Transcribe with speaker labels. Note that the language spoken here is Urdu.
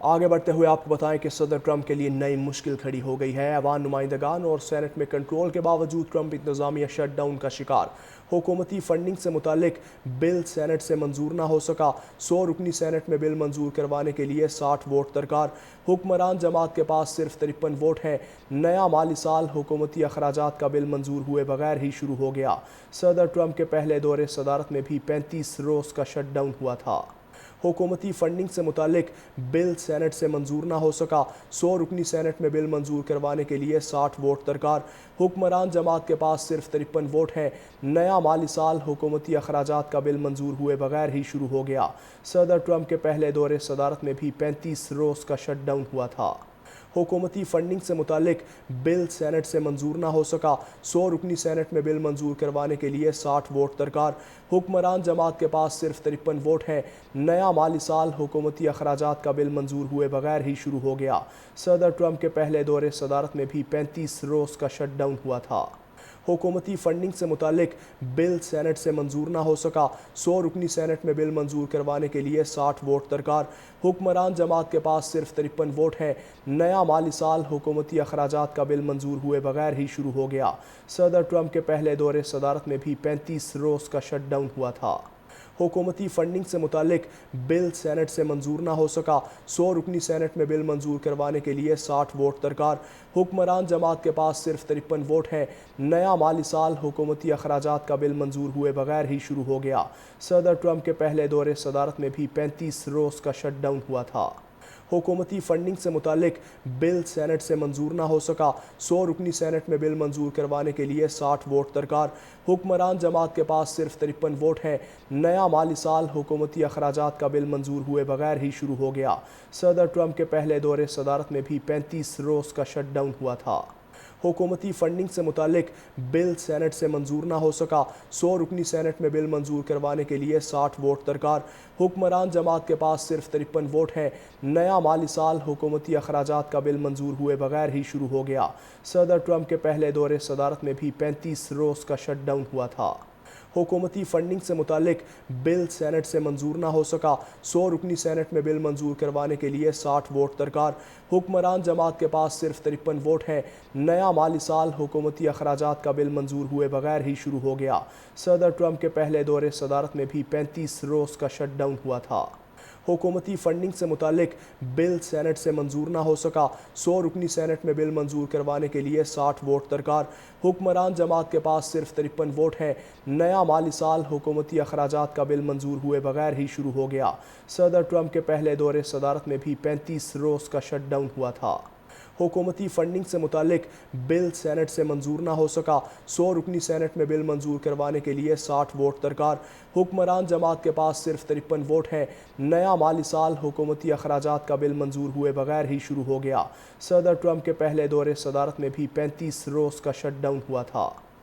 Speaker 1: آگے بڑھتے ہوئے آپ کو بتائیں کہ صدر ٹرمپ کے لیے نئی مشکل کھڑی ہو گئی ہے۔ ایوان نمائندگان اور سینٹ میں کنٹرول کے باوجود ٹرمپ انتظامیہ شٹ ڈاؤن کا شکار۔ حکومتی فنڈنگ سے متعلق بل سینٹ سے منظور نہ ہو سکا۔ 100 رکنی سینٹ میں بل منظور کروانے کے لیے 60 ووٹ درکار۔ حکمران جماعت کے پاس صرف 53 ووٹ ہیں۔ نیا مالی سال حکومتی اخراجات کا بل منظور ہوئے بغیر ہی شروع ہو گیا۔ صدر ٹرمپ کے پہلے دور صدارت میں بھی 35 روز کا شٹ ڈاؤن ہوا تھا۔ حکومتی فنڈنگ سے متعلق بل سینٹ سے منظور نہ ہو سکا۔ 100 رکنی سینٹ میں بل منظور کروانے کے لیے 60 ووٹ درکار۔ حکمران جماعت کے پاس صرف 53 ووٹ ہیں۔ نیا مالی سال حکومتی اخراجات کا بل منظور ہوئے بغیر ہی شروع ہو گیا۔ صدر ٹرمپ کے پہلے دور صدارت میں بھی 35 روز کا شٹ ڈاؤن ہوا تھا۔ حکومتی فنڈنگ سے متعلق بل سینٹ سے منظور نہ ہو سکا۔ 100 رکنی سینٹ میں بل منظور کروانے کے لیے 60 ووٹ درکار۔ حکمران جماعت کے پاس صرف 53 ووٹ ہیں۔ نیا مالی سال حکومتی اخراجات کا بل منظور ہوئے بغیر ہی شروع ہو گیا۔ صدر ٹرمپ کے پہلے دور صدارت میں بھی 35 روز کا شٹ ڈاؤن ہوا تھا۔ حکومتی فنڈنگ سے متعلق بل سینٹ سے منظور نہ ہو سکا۔ 100 رکنی سینٹ میں بل منظور کروانے کے لیے 60 ووٹ درکار۔ حکمران جماعت کے پاس صرف 53 ووٹ ہیں۔ نیا مالی سال حکومتی اخراجات کا بل منظور ہوئے بغیر ہی شروع ہو گیا۔ صدر ٹرمپ کے پہلے دور صدارت میں بھی 35 روز کا شٹ ڈاؤن ہوا تھا۔ حکومتی فنڈنگ سے متعلق بل سینٹ سے منظور نہ ہو سکا۔ 100 رکنی سینٹ میں بل منظور کروانے کے لیے 60 ووٹ درکار۔ حکمران جماعت کے پاس صرف 53 ووٹ ہیں۔ نیا مالی سال حکومتی اخراجات کا بل منظور ہوئے بغیر ہی شروع ہو گیا۔ صدر ٹرمپ کے پہلے دور صدارت میں بھی 35 روز کا شٹ ڈاؤن ہوا تھا۔ حکومتی فنڈنگ سے متعلق بل سینٹ سے منظور نہ ہو سکا۔ 100 رکنی سینٹ میں بل منظور کروانے کے لیے 60 ووٹ درکار۔ حکمران جماعت کے پاس صرف 53 ووٹ ہیں۔ نیا مالی سال حکومتی اخراجات کا بل منظور ہوئے بغیر ہی شروع ہو گیا۔ صدر ٹرمپ کے پہلے دور صدارت میں بھی 35 روز کا شٹ ڈاؤن ہوا تھا۔ حکومتی فنڈنگ سے متعلق بل سینٹ سے منظور نہ ہو سکا۔ 100 رکنی سینٹ میں بل منظور کروانے کے لیے 60 ووٹ درکار۔ حکمران جماعت کے پاس صرف 53 ووٹ ہیں۔ نیا مالی سال حکومتی اخراجات کا بل منظور ہوئے بغیر ہی شروع ہو گیا۔ صدر ٹرمپ کے پہلے دور صدارت میں بھی 35 روز کا شٹ ڈاؤن ہوا تھا۔ حکومتی فنڈنگ سے متعلق بل سینٹ سے منظور نہ ہو سکا۔ 100 رکنی سینٹ میں بل منظور کروانے کے لیے 60 ووٹ درکار۔ حکمران جماعت کے پاس صرف 53 ووٹ ہیں۔ نیا مالی سال حکومتی اخراجات کا بل منظور ہوئے بغیر ہی شروع ہو گیا۔ صدر ٹرمپ کے پہلے دور صدارت میں بھی 35 روز کا شٹ ڈاؤن ہوا تھا۔ حکومتی فنڈنگ سے متعلق بل سینٹ سے منظور نہ ہو سکا۔ 100 رکنی سینٹ میں بل منظور کروانے کے لیے 60 ووٹ درکار۔ حکمران جماعت کے پاس صرف 53 ووٹ ہیں۔ نیا مالی سال حکومتی اخراجات کا بل منظور ہوئے بغیر ہی شروع ہو گیا۔ صدر ٹرمپ کے پہلے دور صدارت میں بھی 35 روز کا شٹ ڈاؤن ہوا تھا۔ حکومتی فنڈنگ سے متعلق بل سینٹ سے منظور نہ ہو سکا۔ 100 رکنی سینٹ میں بل منظور کروانے کے لیے 60 ووٹ درکار۔ حکمران جماعت کے پاس صرف 53 ووٹ ہیں۔ نیا مالی سال حکومتی اخراجات کا بل منظور ہوئے بغیر ہی شروع ہو گیا۔ صدر ٹرمپ کے پہلے دور صدارت میں بھی 35 روز کا شٹ ڈاؤن ہوا تھا۔